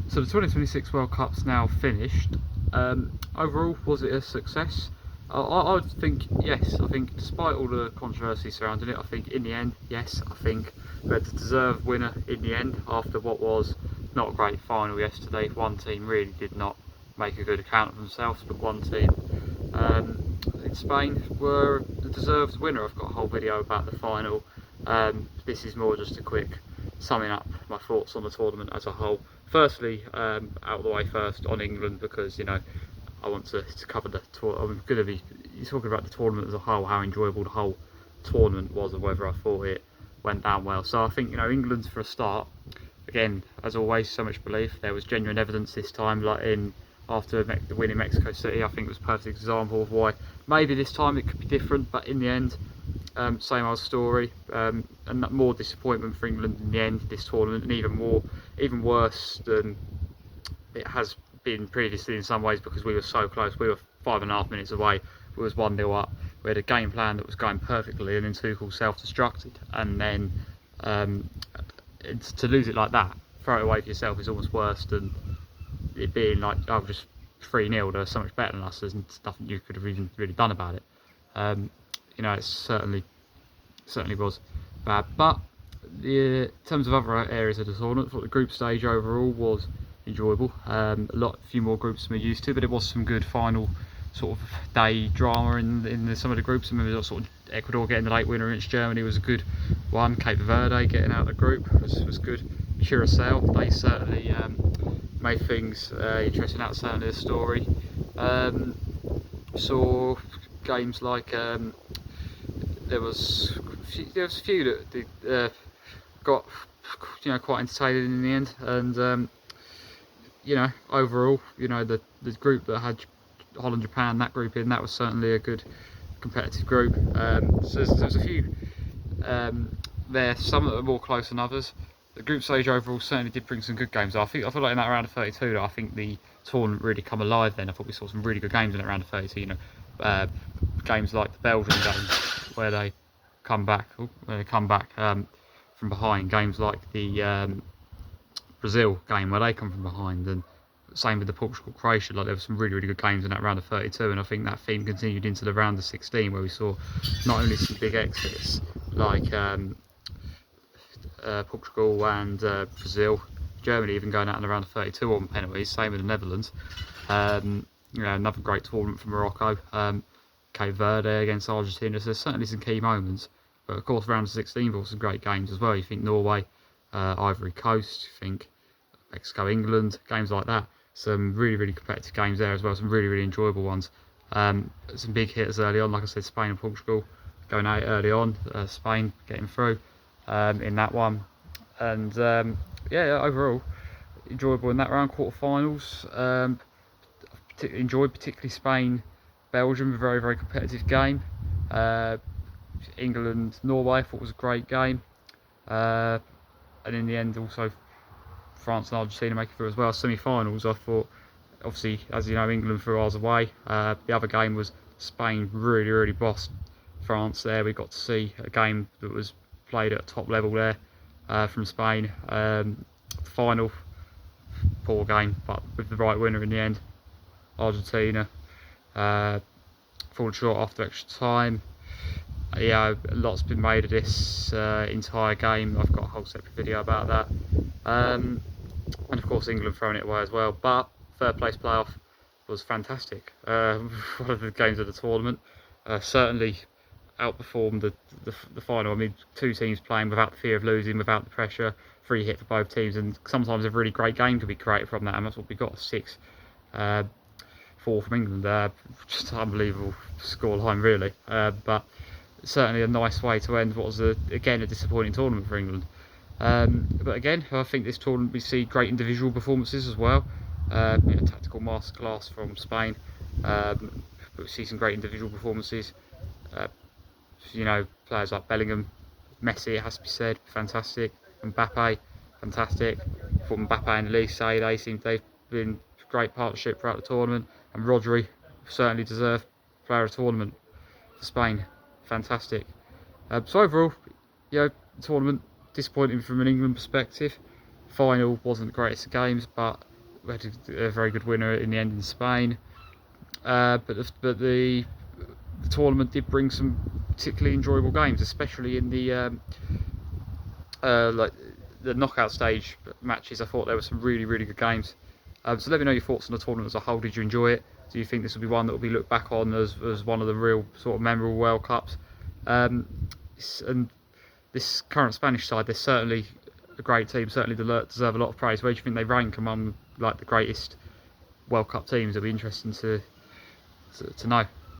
So the 2026 World Cup's now finished. Overall, was it a success? I would think yes. I think despite all the controversy surrounding it, I think in the end, yes. I think we had the deserved winner in the end after what was not a great final yesterday. One team really did not make a good account of themselves, but one team in Spain were the deserved winner. I've got a whole video about the final. This is more just a quick summing up my thoughts on the tournament as a whole. Firstly, out of the way first on England, because I want to cover the tournament. I'm going to be talking about the tournament as a whole, how enjoyable the whole tournament was, and whether I thought it went down well. So I think England for a start. Again, as always, so much belief. There was genuine evidence this time, like after the win in Mexico City. I think it was a perfect example of why maybe this time it could be different, but in the end, same old story, and more disappointment for England in the end this tournament, and even worse than it has been previously in some ways, because we were so close. We were 5.5 minutes away. We was 1-0 up. We had a game plan that was going perfectly, and then Tuchel self-destructed, and then to lose it like that, throw it away for yourself, is almost worse than it being like, oh, just 3-0. They're so much better than us. There's nothing you could have even really done about it. It certainly was bad. But in terms of other areas of the tournament, I thought the group stage overall was enjoyable. A few more groups than we're used to, but it was some good final sort of day drama in some of the groups. I remember sort of Ecuador getting the late winner against Germany was a good one. Cape Verde getting out of the group was good. Curacao, they certainly made things interesting outside of the story. Saw games like there was a few that got quite entertaining in the end, and overall, the group that had Holland, Japan, that group in, that was certainly a good competitive group. So there's a few there, some that are more close than others. The group stage overall certainly did bring some good games. I feel like in that round of 32, I think the tournament really come alive then. I thought we saw some really good games in that round of 32. Games like the Belgian games where they come back from behind. Games like the Brazil game where they come from behind, and same with the Portugal-Croatia. Like, there were some really good games in that round of 32, and I think that theme continued into the round of 16, where we saw not only some big exits like Portugal and Brazil, Germany even going out in the round of 32 on penalties. Same with the Netherlands. Another great tournament for Morocco. Cape Verde against Argentina. So there's certainly some key moments, but of course round of 16 brought some great games as well. You think Norway, Ivory Coast, you think Mexico, England, games like that. Some really competitive games there as well. Some really enjoyable ones. Some big hitters early on, like I said, Spain and Portugal going out early on. Spain getting through in that one, and overall enjoyable in that round. Quarterfinals, particularly Spain, Belgium, a very competitive game. England, Norway, I thought was a great game, and in the end also France and Argentina making through as well. Semi-finals, I thought, obviously, as you know, England threw ours away. The other game was Spain really bossed France there. We got to see a game that was played at a top level there from Spain. Final, poor game, but with the right winner in the end. Argentina falling short after extra time. A lot's been made of this entire game. I've got a whole separate video about that. And of course England throwing it away as well. But third place playoff was fantastic. One of the games of the tournament. Certainly outperformed the final. I mean, two teams playing without the fear of losing, without the pressure. Free hit for both teams, and sometimes a really great game could be created from that, and that's what we got. 6-4 from England. Just unbelievable scoreline, really. But certainly a nice way to end what was again a disappointing tournament for England. But again, I think this tournament we see great individual performances as well. Tactical masterclass from Spain. But we see some great individual performances. Players like Bellingham, Messi, it has to be said, fantastic. Mbappe, fantastic. For Mbappe and Elise, they've been a great partnership throughout the tournament. And Rodri certainly deserved player of the tournament for Spain. Fantastic. So overall, tournament disappointing from an England perspective. Final wasn't the greatest of games, but we had a very good winner in the end in Spain. But the tournament did bring some particularly enjoyable games, especially in the like the knockout stage matches. I thought there were some really good games. So let me know your thoughts on the tournament as a whole. Did you enjoy it? Do you think this will be one that will be looked back on as one of the real sort of memorable World Cups? And this current Spanish side, they're certainly a great team. Certainly deserve a lot of praise. Where do you think they rank among like the greatest World Cup teams? It'll be interesting to know.